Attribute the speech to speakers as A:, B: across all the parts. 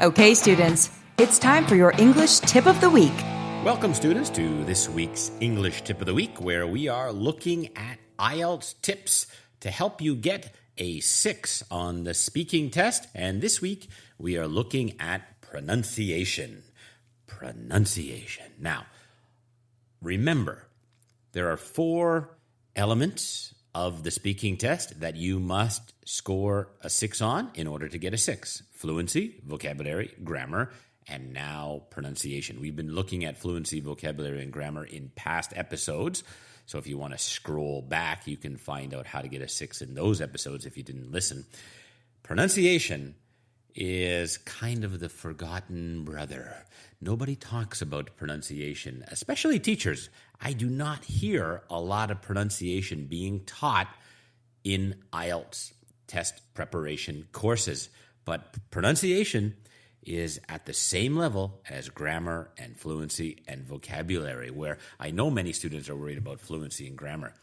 A: Okay, students, it's time for your English tip of the week.
B: Welcome, students, to this week's English Tip of the Week, where we are looking at IELTS tips to help you get a 6 on the speaking test. And this week, we are looking at pronunciation. Pronunciation. Now, remember, there are 4 elements of the speaking test that you must score a 6 on in order to get a 6. Fluency, vocabulary, grammar, and now pronunciation. We've been looking at fluency, vocabulary, and grammar in past episodes. So if you want to scroll back, you can find out how to get a 6 in those episodes if you didn't listen. Pronunciation is kind of the forgotten brother. Nobody talks about pronunciation, especially teachers. I do not hear a lot of pronunciation being taught in IELTS test preparation courses. But pronunciation is at the same level as grammar and fluency and vocabulary, where I know many students are worried about fluency and grammar.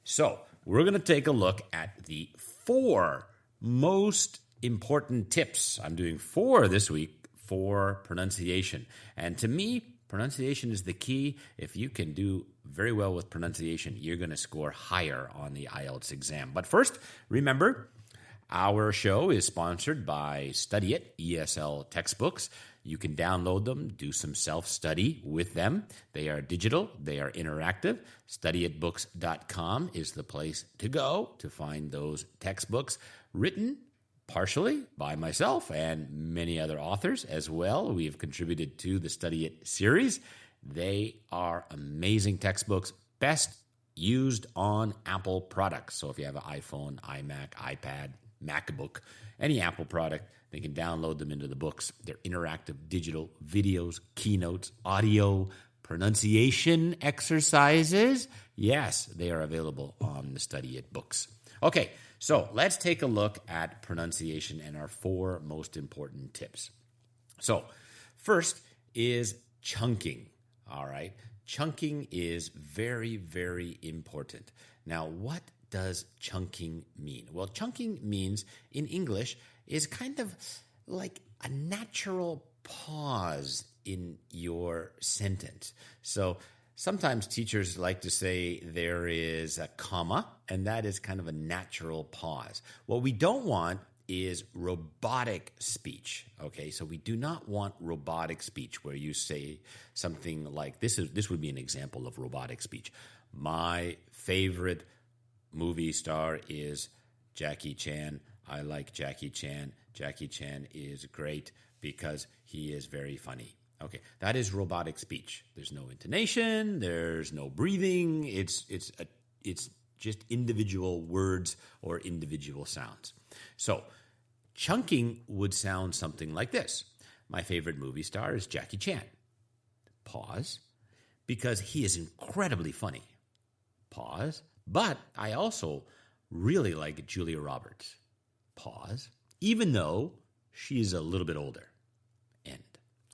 B: So we're going to take a look at the 4 most important tips. I'm doing 4 this week for pronunciation. And to me, pronunciation is the key. If you can do very well with pronunciation, you're going to score higher on the IELTS exam. But first, remember, our show is sponsored by Study It, ESL textbooks. You can download them, do some self-study with them. They are digital, they are interactive. StudyItBooks.com is the place to go to find those textbooks written partially by myself and many other authors as well. We have contributed to the Study It series. They are amazing textbooks, best used on Apple products. So if you have an iPhone, iMac, iPad, MacBook, any Apple product, they can download them into the books. They're interactive, digital, videos, keynotes, audio, pronunciation exercises. Yes, they are available on the Study It books. Okay, so let's take a look at pronunciation and our 4 most important tips. So first is chunking, all right? Chunking is very, very important. Now, what does chunking mean? Well, chunking means in English is kind of like a natural pause in your sentence. So sometimes teachers like to say there is a comma, and that is kind of a natural pause. What we don't want is robotic speech, okay? So we do not want robotic speech where you say something like, this would be an example of robotic speech. My favorite movie star is Jackie Chan. I like Jackie Chan. Jackie Chan is great because he is very funny. Okay, that is robotic speech. There's no intonation, there's no breathing. It's just individual words or individual sounds. So chunking would sound something like this. My favorite movie star is Jackie Chan. Pause, because he is incredibly funny. Pause. But I also really like Julia Roberts. Pause. Even though she's a little bit older. End.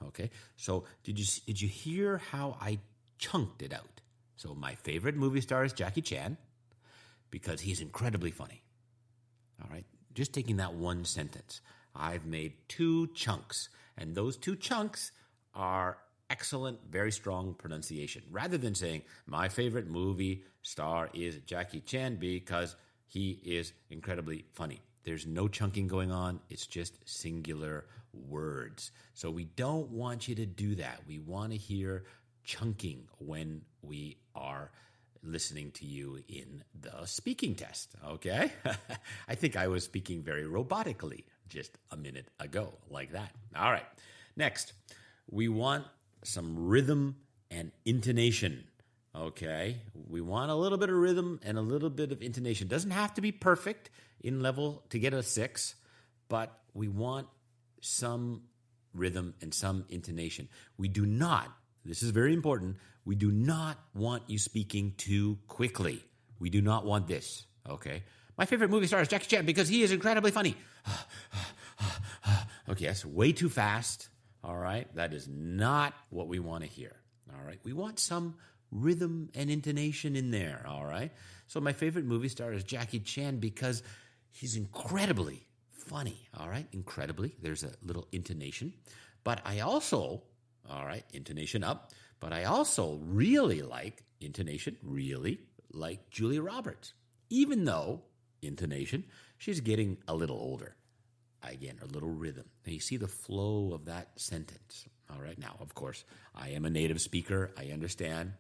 B: Okay. So did you hear how I chunked it out? So my favorite movie star is Jackie Chan because he's incredibly funny. All right. Just taking that one sentence, I've made 2 chunks, and those 2 chunks are excellent, very strong pronunciation. Rather than saying, my favorite movie star is Jackie Chan because he is incredibly funny. There's no chunking going on. It's just singular words. So we don't want you to do that. We want to hear chunking when we are listening to you in the speaking test, okay? I think I was speaking very robotically just a minute ago, like that. All right. Next, we want some rhythm and intonation, okay? We want a little bit of rhythm and a little bit of intonation. Doesn't have to be perfect in level to get a 6, but we want some rhythm and some intonation. We do not, this is very important, we do not want you speaking too quickly. We do not want this, okay? My favorite movie star is Jackie Chan because he is incredibly funny. Okay, that's way too fast. All right, that is not what we want to hear. All right, we want some rhythm and intonation in there. All right, so my favorite movie star is Jackie Chan because he's incredibly funny, all right? Incredibly. There's a little intonation. But I also, all right, intonation up. But I also really like Julia Roberts. Even though, intonation, she's getting a little older. Again, a little rhythm. Now you see the flow of that sentence. All right. Now, of course, I am a native speaker. I understand.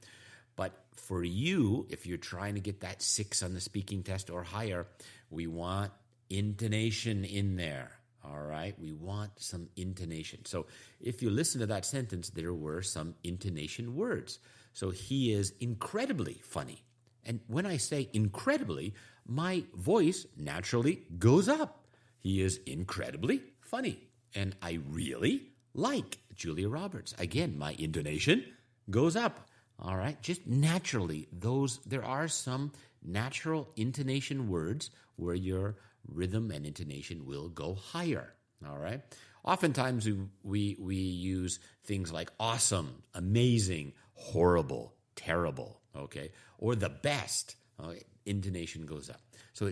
B: But for you, if you're trying to get that 6 on the speaking test or higher, we want intonation in there. All right. We want some intonation. So if you listen to that sentence, there were some intonation words. So he is incredibly funny. And when I say incredibly, my voice naturally goes up. He is incredibly funny. And I really like Julia Roberts. Again, my intonation goes up. All right. Just naturally, there are some natural intonation words where your rhythm and intonation will go higher. All right. Oftentimes we use things like awesome, amazing, horrible, terrible. Okay. Or the best. Okay? Intonation goes up. So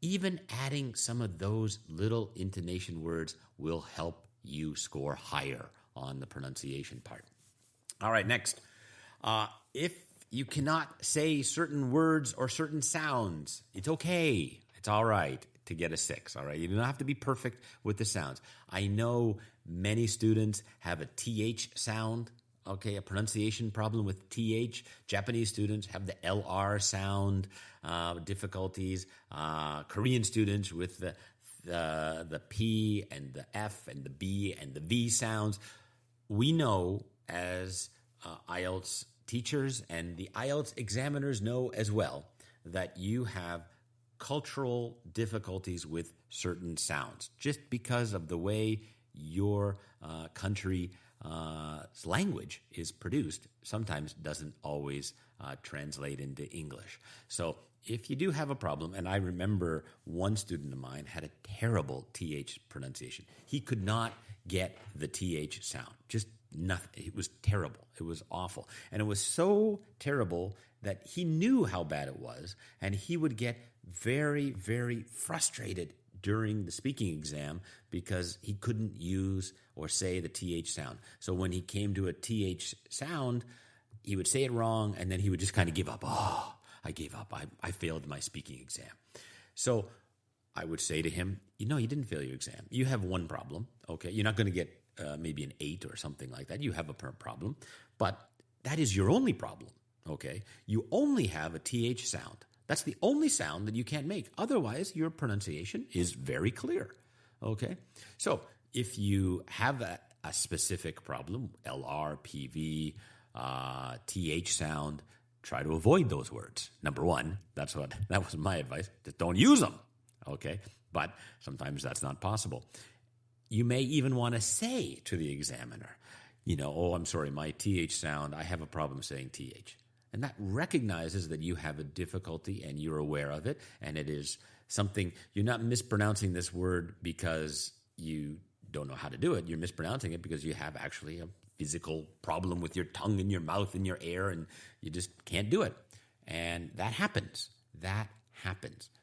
B: even adding some of those little intonation words will help you score higher on the pronunciation part. All right, next. If you cannot say certain words or certain sounds, it's okay. It's all right to get a 6, all right? You don't have to be perfect with the sounds. I know many students have a TH sound, okay, a pronunciation problem with TH. Japanese students have the LR sound difficulties. Korean students with the P and the F and the B and the V sounds. We know as IELTS teachers and the IELTS examiners know as well that you have cultural difficulties with certain sounds just because of the way your country's language is produced. Sometimes doesn't always translate into English. So if you do have a problem, and I remember one student of mine had a terrible TH pronunciation. He could not get the TH sound, just nothing. It was terrible. It was awful. And it was so terrible that he knew how bad it was, and he would get very, very frustrated during the speaking exam because he couldn't use or say the TH sound. So when he came to a TH sound, he would say it wrong, and then he would just kind of give up. Oh, I gave up. I failed my speaking exam. So I would say to him, you didn't fail your exam. You have one problem, okay? You're not going to get maybe an 8 or something like that. You have a problem, but that is your only problem, okay? You only have a TH sound. That's the only sound that you can't make. Otherwise, your pronunciation is very clear, okay? So if you have a specific problem, LR, PV, TH sound, try to avoid those words. Number one, that was my advice. Just don't use them, okay? But sometimes that's not possible. You may even want to say to the examiner, oh, I'm sorry, my TH sound, I have a problem saying TH. And that recognizes that you have a difficulty and you're aware of it, and it is something, you're not mispronouncing this word because you don't know how to do it. You're mispronouncing it because you have actually a physical problem with your tongue and your mouth and your air, and you just can't do it. And that happens.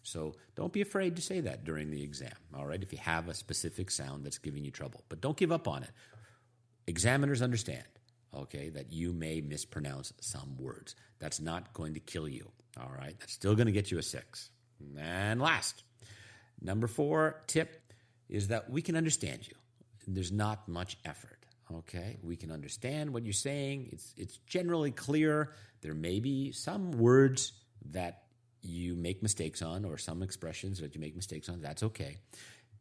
B: So don't be afraid to say that during the exam, all right, if you have a specific sound that's giving you trouble. But don't give up on it. Examiners understand, okay, that you may mispronounce some words. That's not going to kill you, all right? That's still going to get you a 6. And last, number 4 tip is that we can understand you. There's not much effort, okay? We can understand what you're saying. It's generally clear. There may be some words that you make mistakes on or some expressions that you make mistakes on. That's okay.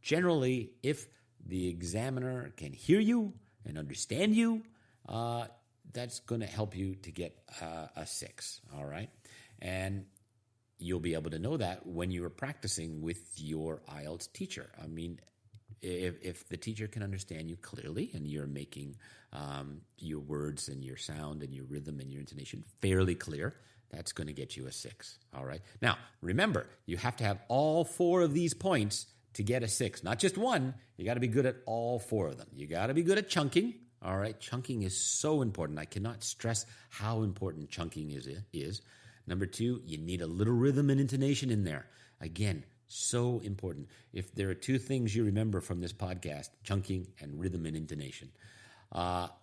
B: Generally, if the examiner can hear you and understand you, that's going to help you to get a 6, all right? And you'll be able to know that when you are practicing with your IELTS teacher. I mean, if the teacher can understand you clearly and you're making your words and your sound and your rhythm and your intonation fairly clear, that's going to get you a 6, all right? Now, remember, you have to have all 4 of these points to get a 6, not just one. You got to be good at all 4 of them. You got to be good at chunking, all right? Chunking is so important. I cannot stress how important chunking is. Number 2, you need a little rhythm and intonation in there. Again, So important. If there are two things you remember from this podcast, chunking and rhythm and intonation.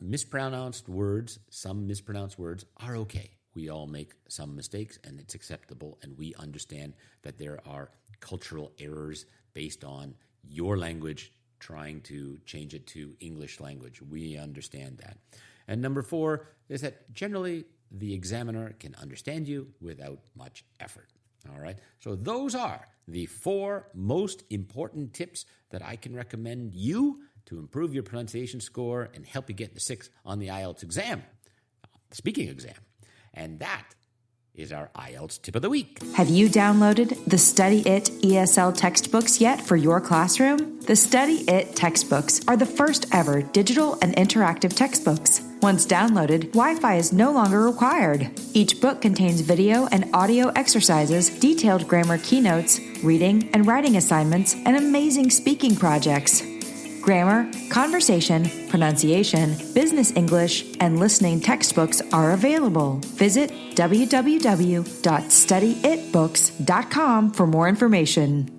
B: Mispronounced words, some mispronounced words are okay. We all make some mistakes and it's acceptable, and we understand that there are cultural errors based on your language trying to change it to English language. We understand that. And number 4 is that generally the examiner can understand you without much effort. All right. So those are the 4 most important tips that I can recommend you to improve your pronunciation score and help you get the 6 on the IELTS exam, the speaking exam. And that is our IELTS tip of the week.
A: Have you downloaded the Study It ESL textbooks yet for your classroom? The Study It textbooks are the first ever digital and interactive textbooks. Once downloaded, Wi-Fi is no longer required. Each book contains video and audio exercises, detailed grammar keynotes, reading and writing assignments, and amazing speaking projects. Grammar, conversation, pronunciation, business English, and listening textbooks are available. Visit www.studyitbooks.com for more information.